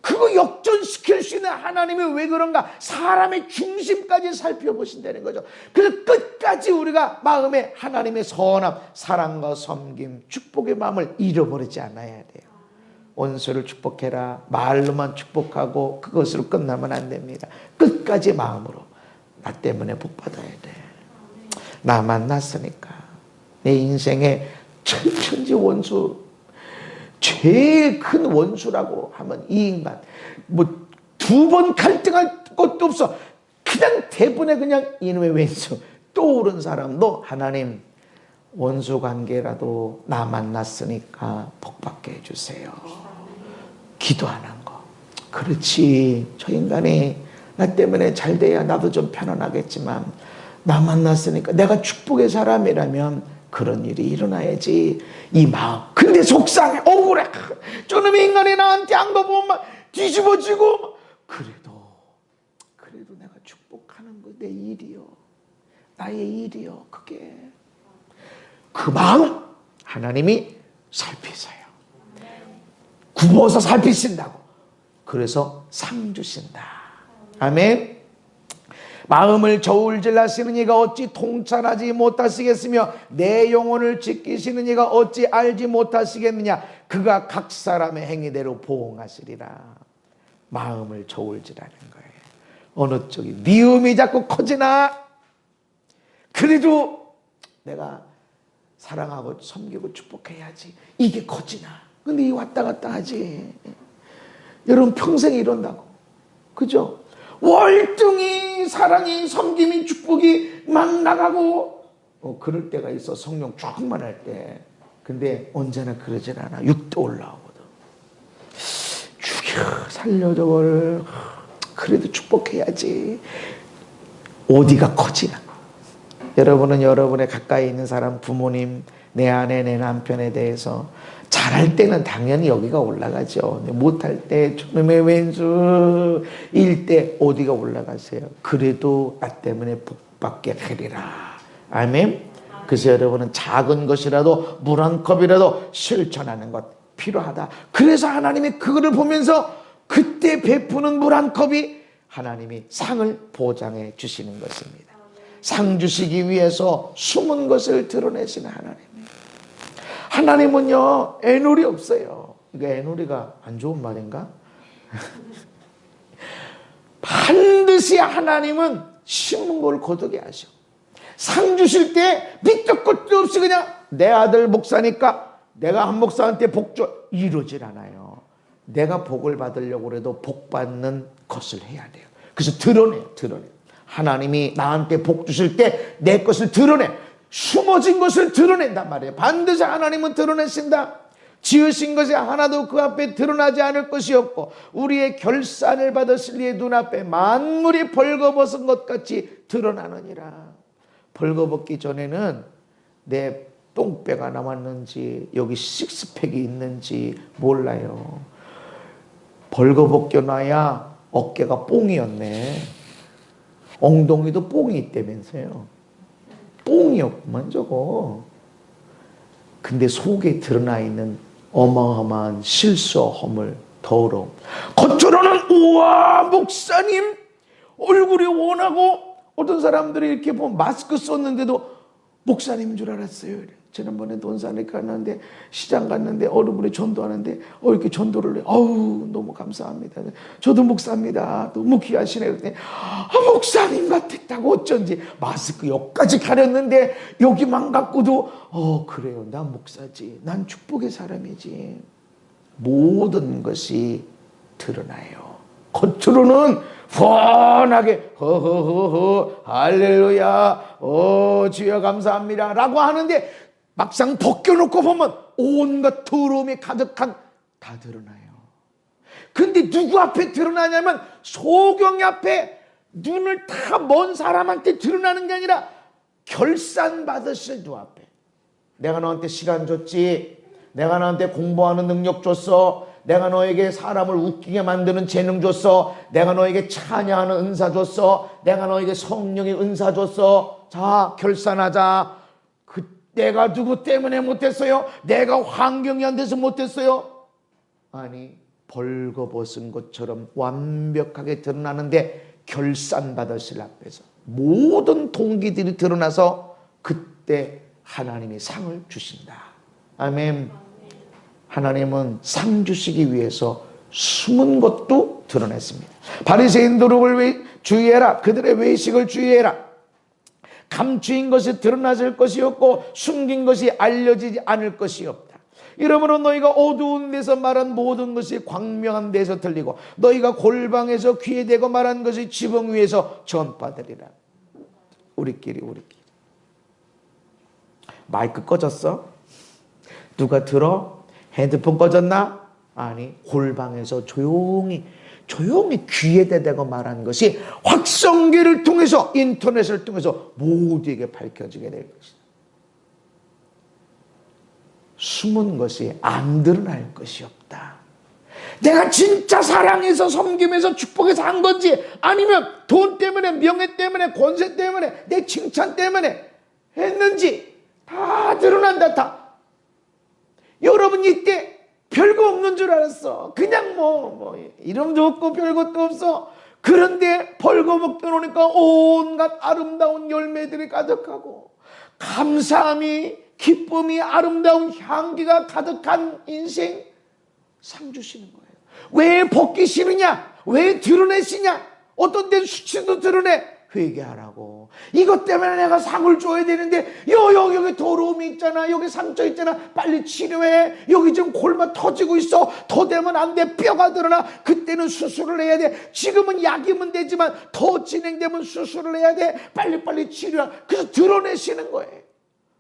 그거 역전시킬 수 있는 하나님이 왜 그런가? 사람의 중심까지 살펴보신다는 거죠. 그래서 끝까지 우리가 마음에 하나님의 선함, 사랑과 섬김, 축복의 마음을 잃어버리지 않아야 돼요. 원수를 축복해라. 말로만 축복하고 그것으로 끝나면 안 됩니다. 끝까지 마음으로 나 때문에 복 받아야 돼. 나 만났으니까. 내 인생의 천지 원수, 제일 큰 원수라고 하면 이 인간. 뭐 두 번 갈등할 것도 없어. 그냥 대부분의 그냥 이놈의 왼수 떠오른 사람도 하나님 원수 관계라도 나 만났으니까 복 받게 해주세요. 기도하는 거. 그렇지. 저 인간이 나 때문에 잘 돼야 나도 좀 편안하겠지만 나 만났으니까 내가 축복의 사람이라면 그런 일이 일어나야지. 이 마음. 근데 속상해. 억울해. 저놈의 인간이 나한테 안 가보면 막 뒤집어지고. 그래도 내가 축복하는 거 내 일이요. 나의 일이요. 그게. 그 마음 하나님이 살피세요. 굽어서 살피신다고. 그래서 상 주신다. 아멘. 마음을 저울질하시는 이가 어찌 통찰하지 못하시겠으며 내 영혼을 지키시는 이가 어찌 알지 못하시겠느냐. 그가 각 사람의 행위대로 보응하시리라. 마음을 저울질하는 거예요. 어느 쪽이 미움이 자꾸 커지나 그래도 내가 사랑하고 섬기고 축복해야지. 이게 커지나. 근데 이 왔다 갔다 하지. 여러분 평생 이런다고. 그죠? 월등히 사랑이 섬김이 축복이 막 나가고 그럴 때가 있어. 성령 충만할 때. 근데 언제나 그러질 않아. 육도 올라오거든. 죽여 살려줘. 그래도 축복해야지. 어디가 커지나. 여러분은 여러분의 가까이 있는 사람, 부모님, 내 아내, 내 남편에 대해서 잘할 때는 당연히 여기가 올라가죠. 못할 때 저놈의 왼수일 때 어디가 올라가세요. 그래도 나 때문에 복받게 하리라. 아멘. 그래서 여러분은 작은 것이라도 물 한 컵이라도 실천하는 것 필요하다. 그래서 하나님이 그거를 보면서 그때 베푸는 물 한 컵이 하나님이 상을 보장해 주시는 것입니다. 상 주시기 위해서 숨은 것을 드러내시는 하나님. 하나님은요 애놀이 없어요. 이거 애놀이가 안 좋은 말인가? 반드시 하나님은 심은 걸 거두게 하셔. 상 주실 때 밑도 끝도 없이 그냥 내 아들 목사니까 내가 한 목사한테 복 줘 이러질 않아요. 내가 복을 받으려고 해도 복 받는 것을 해야 돼요. 그래서 드러내요. 하나님이 나한테 복 주실 때 내 것을 드러내. 숨어진 것을 드러낸단 말이에요. 반드시 하나님은 드러내신다. 지으신 것이 하나도 그 앞에 드러나지 않을 것이 없고 우리의 결산을 받으실 이의 눈앞에 만물이 벌거벗은 것 같이 드러나느니라. 벌거벗기 전에는 내 똥배가 남았는지 여기 식스팩이 있는지 몰라요. 벌거벗겨 놔야 어깨가 뽕이었네. 엉덩이도 뽕이 있다면서요. 뽕이었구만 저거. 근데 속에 드러나 있는 어마어마한 실수, 허물, 더러움. 겉으로는 우와 목사님 얼굴이 원하고 어떤 사람들이 이렇게 보면 마스크 썼는데도 목사님인 줄 알았어요. 지난번에 논산에 갔는데 시장 갔는데 어르분이 전도하는데 이렇게 전도를 해. 어우 너무 감사합니다. 저도 목사입니다. 너무 귀하시네. 그랬더니 목사님 같았다고 어쩐지 마스크 여기까지 가렸는데 여기만 갖고도 그래요. 난 목사지. 난 축복의 사람이지. 모든 것이 드러나요. 겉으로는 훤하게 허허허허 할렐루야 주여 감사합니다 라고 하는데 막상 벗겨놓고 보면 온갖 더러움이 가득한 다 드러나요. 근데 누구 앞에 드러나냐면 소경이 앞에 눈을 다 먼 사람한테 드러나는 게 아니라 결산 받으실 주 앞에. 내가 너한테 시간 줬지. 내가 너한테 공부하는 능력 줬어. 내가 너에게 사람을 웃기게 만드는 재능 줬어. 내가 너에게 찬양하는 은사 줬어. 내가 너에게 성령의 은사 줬어. 자, 결산하자. 내가 누구 때문에 못했어요? 내가 환경이 안 돼서 못했어요? 아니, 벌거벗은 것처럼 완벽하게 드러나는데 결산받으실 앞에서 모든 동기들이 드러나서 그때 하나님이 상을 주신다. 아멘. 하나님은 상 주시기 위해서 숨은 것도 드러냈습니다. 바리새인 도둑을 주의해라. 그들의 외식을 주의해라. 감추인 것이 드러나질 것이 없고 숨긴 것이 알려지지 않을 것이 없다. 이러므로 너희가 어두운 데서 말한 모든 것이 광명한 데서 들리고 너희가 골방에서 귀에 대고 말한 것이 지붕 위에서 전파되리라. 우리끼리 마이크 꺼졌어? 누가 들어? 핸드폰 꺼졌나? 아니, 골방에서 조용히 귀에 대고 말한 것이 확성기를 통해서 인터넷을 통해서 모두에게 밝혀지게 될 것이다. 숨은 것이 안 드러날 것이 없다. 내가 진짜 사랑해서 섬김해서 축복해서 한 건지 아니면 돈 때문에 명예 때문에 권세 때문에 내 칭찬 때문에 했는지 다 드러난다. 다. 여러분 이때 별거 없는 줄 알았어. 그냥 이름도 없고 별것도 없어. 그런데 벌거벗겨 놓으니까 온갖 아름다운 열매들이 가득하고 감사함이 기쁨이 아름다운 향기가 가득한 인생 상 주시는 거예요. 왜 벗기 싫으냐? 왜 드러내시냐? 어떤 데는 수치도 드러내. 회개하라고. 이것 때문에 내가 상을 줘야 되는데 여기 더러움이 있잖아. 여기 상처 있잖아. 빨리 치료해. 여기 지금 골마 터지고 있어. 더 되면 안 돼. 뼈가 드러나. 그때는 수술을 해야 돼. 지금은 약이면 되지만 더 진행되면 수술을 해야 돼. 빨리 치료해. 그래서 드러내시는 거예요.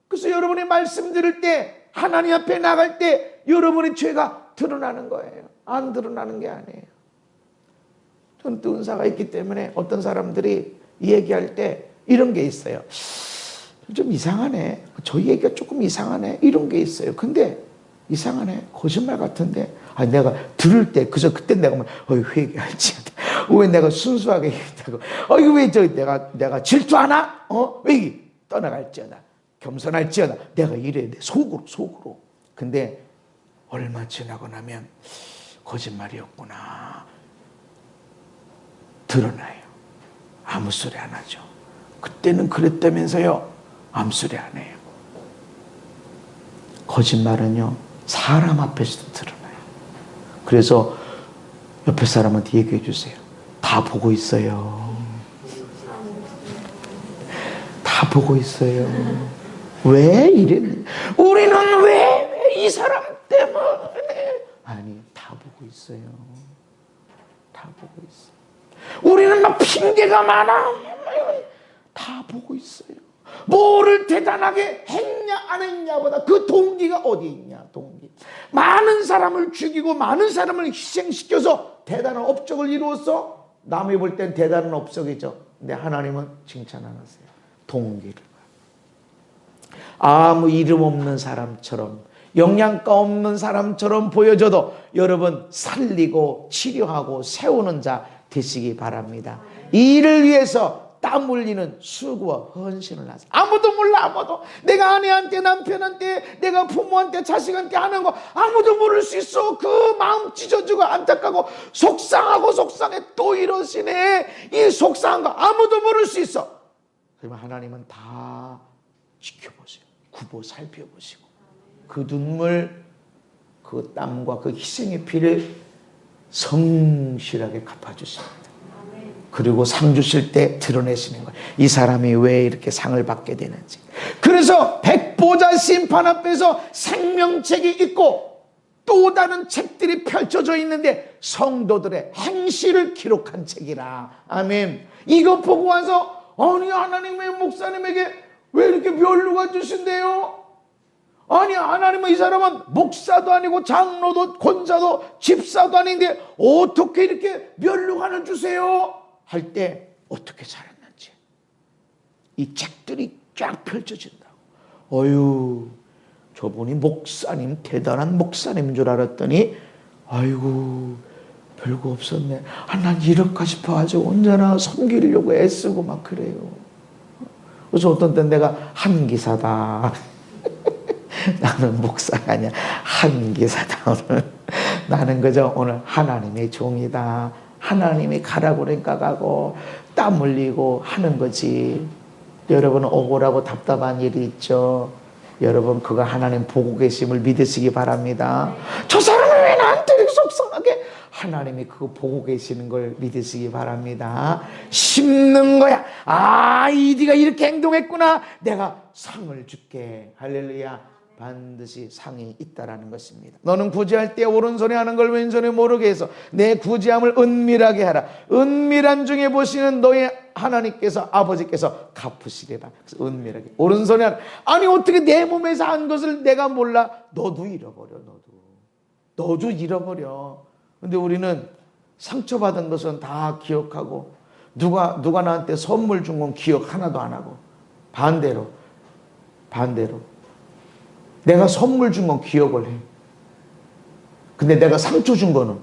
그래서 여러분이 말씀 들을 때 하나님 앞에 나갈 때 여러분의 죄가 드러나는 거예요. 안 드러나는 게 아니에요. 저는 또 은사가 있기 때문에 어떤 사람들이 얘기할 때 이런 게 있어요. 좀 이상하네. 저 얘기가 조금 이상하네. 이런 게 있어요. 근데 이상하네. 거짓말 같은데. 내가 들을 때 그때 내가 회개할지. 왜 내가 순수하게 얘기했다고. 이거 왜 내가 질투하나? 왜 떠나갈지어다. 겸손할지어다. 내가 이래야 돼. 속으로. 근데 얼마 지나고 나면 거짓말이었구나. 드러나요. 아무 소리 안 하죠. 그때는 그랬다면서요. 아무 소리 안 해요. 거짓말은요. 사람 앞에서도 드러나요. 그래서 옆에 사람한테 얘기해 주세요. 다 보고 있어요. 다 보고 있어요. 왜 이랬니? 우리는 왜 이 사람 때문에? 아니, 다 보고 있어요. 다 보고 있어요. 우리는 막 핑계가 많아. 다 보고 있어요. 뭐를 대단하게 했냐 안 했냐보다 그 동기가 어디 있냐. 동기. 많은 사람을 죽이고 많은 사람을 희생시켜서 대단한 업적을 이루었어. 남이 볼 땐 대단한 업적이죠. 근데 하나님은 칭찬 안 하세요. 동기를. 아무 이름 없는 사람처럼 영양가 없는 사람처럼 보여져도 여러분 살리고 치료하고 세우는 자 되시기 바랍니다. 이 일을 위해서 땀 흘리는 수고와 헌신을 하세요. 아무도 몰라. 아무도. 내가 아내한테 남편한테 내가 부모한테 자식한테 하는 거 아무도 모를 수 있어. 그 마음 찢어지고 안타까고 속상해. 또 이러시네. 이 속상한 거 아무도 모를 수 있어. 그러면 하나님은 다 지켜보세요. 굽어 살펴보시고 그 눈물, 그 땀과 그 희생의 피를 성실하게 갚아주십니다. 그리고 상 주실 때 드러내시는 거예요. 이 사람이 왜 이렇게 상을 받게 되는지. 그래서 백보자 심판 앞에서 생명책이 있고 또 다른 책들이 펼쳐져 있는데 성도들의 행실을 기록한 책이라. 아멘. 이거 보고 와서 아니 하나님의 목사님에게 왜 이렇게 면류관 주신대요? 아니 하나님은 이 사람은 목사도 아니고 장로도 권사도 집사도 아닌데 어떻게 이렇게 면류관을 주세요? 할 때 어떻게 살았는지 이 책들이 쫙 펼쳐진다고. 어휴, 저분이 목사님, 대단한 목사님인 줄 알았더니 아이고 별거 없었네. 난 이럴까 싶어가지고 언제나 섬기려고 애쓰고 막 그래요. 그래서 어떤 땐 내가 한기사다. 나는 목사가 아니야. 한기사다. 오늘 나는 그저 오늘 하나님의 종이다. 하나님이 가라고 그러니까 가고 땀 흘리고 하는 거지. 여러분 억울하고 답답한 일이 있죠. 여러분 그거 하나님 보고 계심을 믿으시기 바랍니다. 저 사람은 왜 나한테 이렇게 속상하게? 하나님이 그거 보고 계시는 걸 믿으시기 바랍니다. 심는 거야. 아, 이디가 이렇게 행동했구나. 내가 상을 줄게. 할렐루야. 반드시 상이 있다라는 것입니다. 너는 구제할 때 오른손에 하는 걸 왼손에 모르게 해서 내 구제함을 은밀하게 하라. 은밀한 중에 보시는 너의 하나님께서 아버지께서 갚으시리라. 그래서 은밀하게 오른손에 하라. 아니 어떻게 내 몸에서 한 것을 내가 몰라? 너도 잃어버려. 너도 잃어버려. 근데 우리는 상처받은 것은 다 기억하고 누가 나한테 선물 준 건 기억 하나도 안 하고 반대로 내가 선물 준 건 기억을 해. 근데 내가 상처 준 거는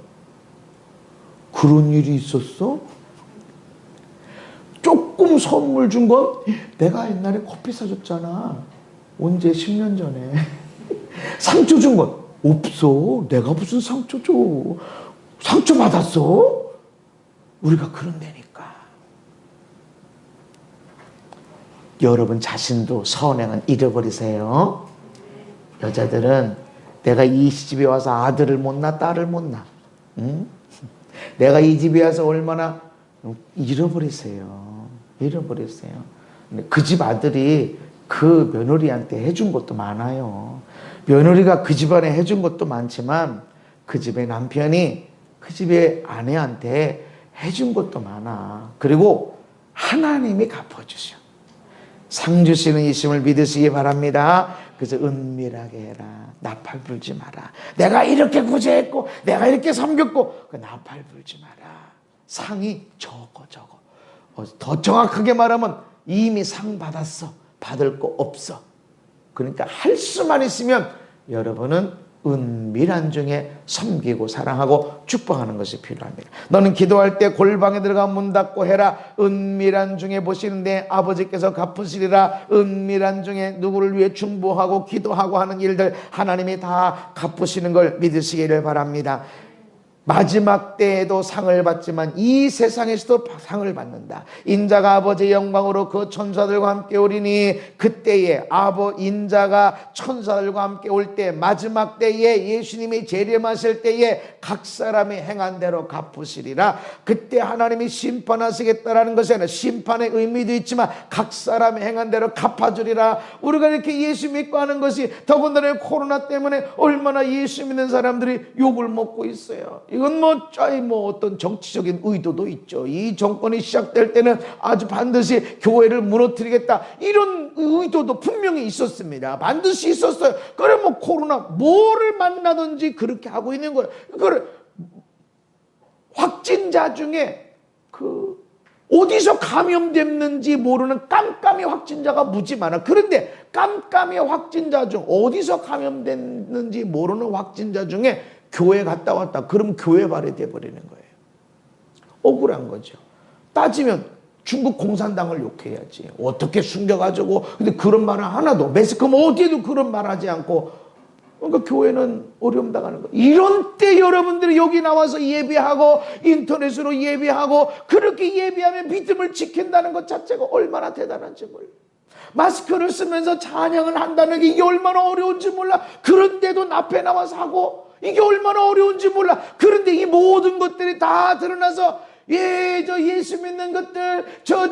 그런 일이 있었어? 조금 선물 준 건 내가 옛날에 커피 사줬잖아. 언제? 10년 전에. 상처 준 건 없어. 내가 무슨 상처 줘. 상처 받았어? 우리가 그런다니까. 여러분 자신도 선행은 잃어버리세요. 여자들은 내가 이 시집에 와서 아들을 못 낳아 딸을 못 낳아. 응? 내가 이 집에 와서 얼마나 잃어버리세요. 그 집 아들이 그 며느리한테 해준 것도 많아요. 며느리가 그 집안에 해준 것도 많지만 그 집의 남편이 그 집의 아내한테 해준 것도 많아. 그리고 하나님이 갚아주셔. 상 주시는 이심을 믿으시기 바랍니다. 그래서 은밀하게 해라. 나팔 불지 마라. 내가 이렇게 구제했고 내가 이렇게 섬겼고 나팔 불지 마라. 상이 적어. 더 정확하게 말하면 이미 상 받았어. 받을 거 없어. 그러니까 할 수만 있으면 여러분은 은밀한 중에 섬기고 사랑하고 축복하는 것이 필요합니다. 너는 기도할 때 골방에 들어가 문 닫고 해라. 은밀한 중에 보시는 내 아버지께서 갚으시리라. 은밀한 중에 누구를 위해 중보하고 기도하고 하는 일들 하나님이 다 갚으시는 걸 믿으시기를 바랍니다. 마지막 때에도 상을 받지만 이 세상에서도 상을 받는다. 인자가 아버지의 영광으로 그 천사들과 함께 오리니 그때에 인자가 천사들과 함께 올 때 마지막 때에 예수님이 재림하실 때에 각 사람이 행한 대로 갚으시리라. 그때 하나님이 심판하시겠다라는 것이 아니라 심판의 의미도 있지만 각 사람이 행한 대로 갚아주리라. 우리가 이렇게 예수 믿고 하는 것이 더군다나 코로나 때문에 얼마나 예수 믿는 사람들이 욕을 먹고 있어요. 이건 어떤 정치적인 의도도 있죠. 이 정권이 시작될 때는 아주 반드시 교회를 무너뜨리겠다. 이런 의도도 분명히 있었습니다. 반드시 있었어요. 그래 코로나 뭐를 만나든지 그렇게 하고 있는 거예요. 그래 확진자 중에 어디서 감염됐는지 모르는 깜깜이 확진자가 무지 많아. 그런데 깜깜이 확진자 중 어디서 감염됐는지 모르는 확진자 중에 교회 갔다 왔다. 그럼 교회 발휘돼 버리는 거예요. 억울한 거죠. 따지면 중국 공산당을 욕해야지. 어떻게 숨겨가지고. 근데 그런 말은 하나도 매스컴 어디에도 그런 말 하지 않고. 그러니까 교회는 어려움 당하는 거예요. 이런 때 여러분들이 여기 나와서 예배하고 인터넷으로 예배하고 그렇게 예배하면 믿음을 지킨다는 것 자체가 얼마나 대단한지 몰라요. 마스크를 쓰면서 찬양을 한다는 게 이게 얼마나 어려운지 몰라. 그런데도 앞에 나와서 하고, 이게 얼마나 어려운지 몰라. 그런데 이 모든 것들이 다 드러나서 저 예수 믿는 것들, 저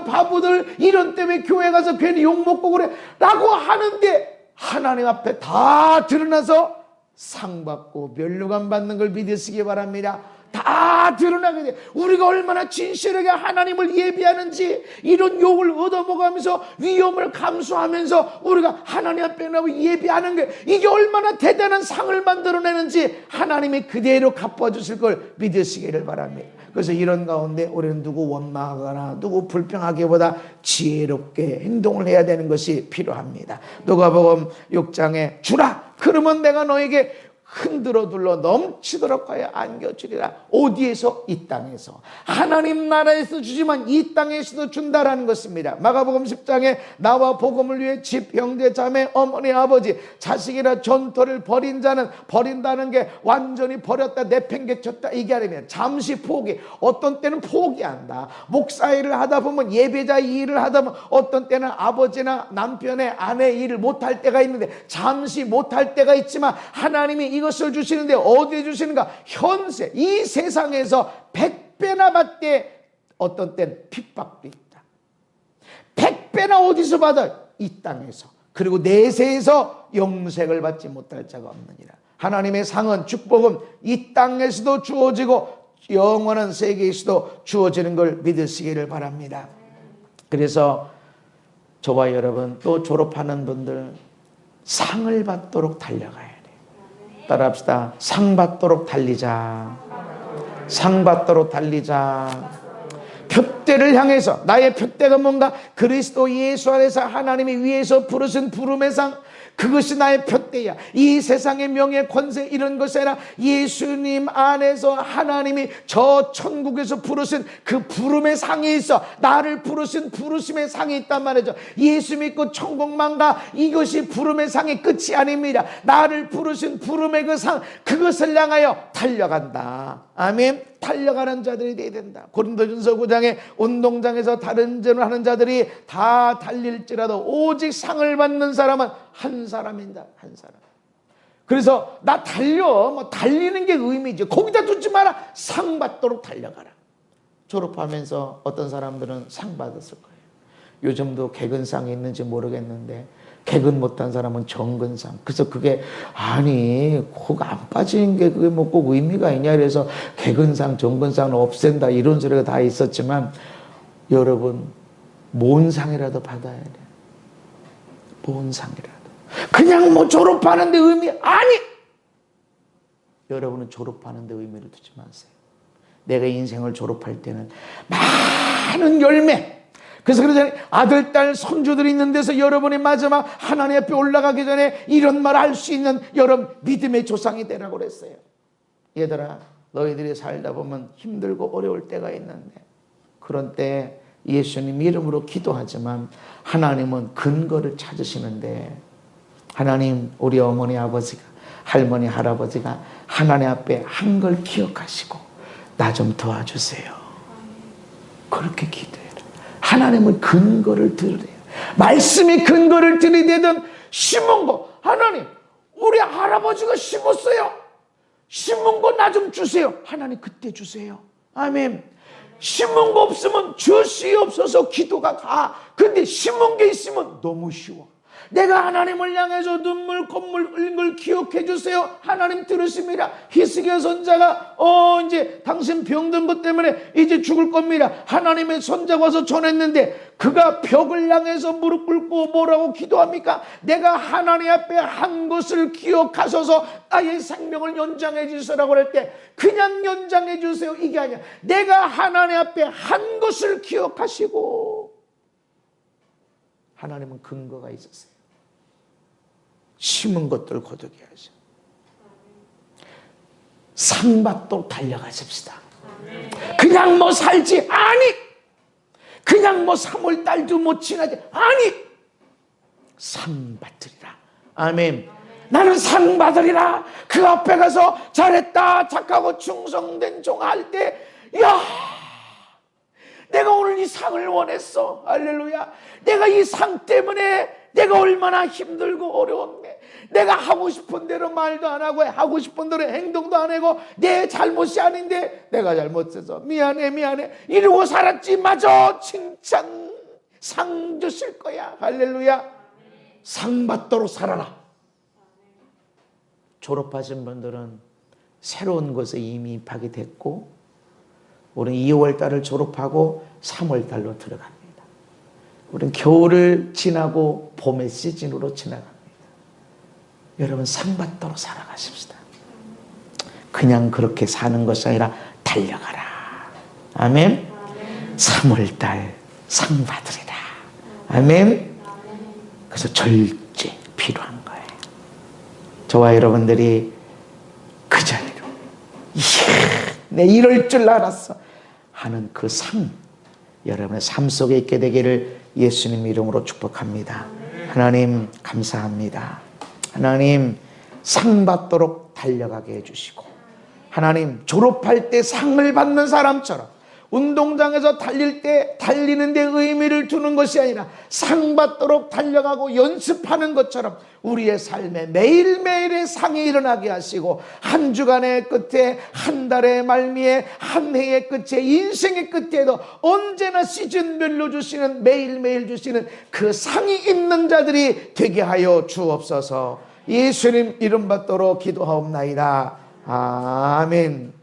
바보들, 이런 때문에 교회 가서 괜히 욕먹고 그래 라고 하는데, 하나님 앞에 다 드러나서 상 받고 면류관 받는 걸 믿으시기 바랍니다. 다 드러나게 돼. 우리가 얼마나 진실하게 하나님을 예비하는지, 이런 욕을 얻어먹으면서 위험을 감수하면서 우리가 하나님 앞에 나고 예비하는 게, 이게 얼마나 대단한 상을 만들어내는지 하나님이 그대로 갚아주실 걸 믿으시기를 바랍니다. 그래서 이런 가운데 우리는 누구 원망하거나 누구 불평하기보다 지혜롭게 행동을 해야 되는 것이 필요합니다. 누가복음 6장에 주라, 그러면 내가 너에게 흔들어 둘러 넘치도록 하여 안겨주리라. 어디에서? 이 땅에서. 하나님 나라에서 주지만 이 땅에서도 준다라는 것입니다. 마가복음 10장에 나와 복음을 위해 집, 형제, 자매, 어머니, 아버지, 자식이나 전토를 벌인 자는, 버린다는 게 완전히 버렸다, 내팽개쳤다, 이게 아니면 잠시 포기, 어떤 때는 포기한다. 목사 일을 하다 보면, 예배자 일을 하다 보면 어떤 때는 아버지나 남편의 아내 일을 못할 때가 있는데, 잠시 못할 때가 있지만 하나님이 이것을 주시는데 어디에 주시는가? 현세, 이 세상에서 100배나 받되 어떤 때는 핍박도 있다. 100배나 어디서 받아요? 이 땅에서. 그리고 내세에서 영생을 받지 못할 자가 없느니라. 하나님의 상은, 축복은 이 땅에서도 주어지고 영원한 세계에서도 주어지는 걸 믿으시기를 바랍니다. 그래서 저와 여러분, 또 졸업하는 분들, 상을 받도록 달려가야 돼요. 따라합시다. 상 받도록 달리자. 상 받도록 달리자. 표대를 향해서, 나의 표대가 뭔가? 그리스도 예수 안에서 하나님이 위에서 부르신 부름의 상, 그것이 나의 표대야. 이 세상의 명예, 권세 이런 것이 아니라 예수님 안에서 하나님이 저 천국에서 부르신 그 부름의 상이 있어. 나를 부르신 부르심의 상이 있단 말이죠. 예수 믿고 천국만 가, 이것이 부름의 상의 끝이 아닙니다. 나를 부르신 부름의 그 상, 그것을 향하여 달려간다. 아멘. 달려가는 자들이 되어야 된다. 고린도전서 9장에 운동장에서 다른 전을 하는 자들이 다 달릴지라도 오직 상을 받는 사람은 한 사람이다. 한 사람. 그래서 나 달려, 뭐 달리는 게 의미죠. 거기다 두지 마라. 상 받도록 달려가라. 졸업하면서 어떤 사람들은 상 받았을 거예요. 요즘도 개근상이 있는지 모르겠는데, 개근 못한 사람은 정근상. 그래서 그게, 아니 코가 안 빠지는 게 그게 뭐 꼭 의미가 있냐, 그래서 개근상 정근상을 없앤다, 이런 소리가 다 있었지만, 여러분 뭔 상이라도 받아야 돼. 뭔 상이라도. 그냥 뭐 졸업하는데 의미, 아니, 여러분은 졸업하는데 의미를 두지 마세요. 내가 인생을 졸업할 때는 많은 열매, 그래서 아들, 딸, 손주들이 있는 데서 여러분이 마지막 하나님 앞에 올라가기 전에 이런 말 할 수 있는 여러분 믿음의 조상이 되라고 그랬어요. 얘들아, 너희들이 살다 보면 힘들고 어려울 때가 있는데, 그런 때 예수님 이름으로 기도하지만 하나님은 근거를 찾으시는데, 하나님, 우리 어머니, 아버지가, 할머니, 할아버지가 하나님 앞에 한 걸 기억하시고 나 좀 도와주세요. 그렇게 기도해요. 하나님은 근거를 들으래요. 말씀이 근거를 들이대든 심은 거, 하나님 우리 할아버지가 심었어요. 심은 거 나 좀 주세요. 하나님 그때 주세요. 아멘. 심은 거 없으면 주시옵소서 기도가 가. 근데 심은 게 있으면 너무 쉬워. 내가 하나님을 향해서 눈물 콧물 흘린 걸 기억해 주세요. 하나님 들으십니다. 히스기야 선자가 이제 당신 병든 것 때문에 이제 죽을 겁니다. 하나님의 선자가 와서 전했는데 그가 벽을 향해서 무릎 꿇고 뭐라고 기도합니까? 내가 하나님 앞에 한 것을 기억하셔서 나의 생명을 연장해 주시라고 할 때 그냥 연장해 주세요 이게 아니야. 내가 하나님 앞에 한 것을 기억하시고, 하나님은 근거가 있었어요. 심은 것들 거두게 하죠. 상 받도록 달려가십시다. 그냥 뭐 살지, 아니. 그냥 뭐 3월달도 못 지나지, 아니. 상 받으리라. 아멘. 나는 상 받으리라. 그 앞에 가서 잘했다, 착하고 충성된 종 할 때, 야, 내가 오늘 이 상을 원했어. 할렐루야. 내가 이 상 때문에 내가 얼마나 힘들고 어려운데, 내가 하고 싶은 대로 말도 안 하고 하고 싶은 대로 행동도 안 하고 내 잘못이 아닌데 내가 잘못해서 미안해 이러고 살았지. 마저 칭찬 상 주실 거야. 할렐루야. 상 받도록 살아라. 졸업하신 분들은 새로운 곳에 이미 입학이 됐고, 우리는 2월 달을 졸업하고 3월 달로 들어갑니다. 우리는 겨울을 지나고 봄의 시즌으로 지나갑니다. 여러분, 상 받도록 살아가십시다. 그냥 그렇게 사는 것이 아니라 달려가라. 아멘. 3월 달 상 받으리라. 아멘. 그래서 절제 필요한 거예요. 저와 여러분들이 그 자리로, 내 이럴 줄 알았어 하는 그 상, 여러분의 삶 속에 있게 되기를 예수님 이름으로 축복합니다. 하나님 감사합니다. 하나님 상 받도록 달려가게 해주시고, 하나님 졸업할 때 상을 받는 사람처럼 운동장에서 달릴 때 달리는 데 의미를 두는 것이 아니라 상 받도록 달려가고 연습하는 것처럼 우리의 삶에 매일매일의 상이 일어나게 하시고, 한 주간의 끝에, 한 달의 말미에, 한 해의 끝에, 인생의 끝에도 언제나 시즌별로 주시는, 매일매일 주시는 그 상이 있는 자들이 되게 하여 주옵소서. 예수님 이름 받도록 기도하옵나이다. 아멘.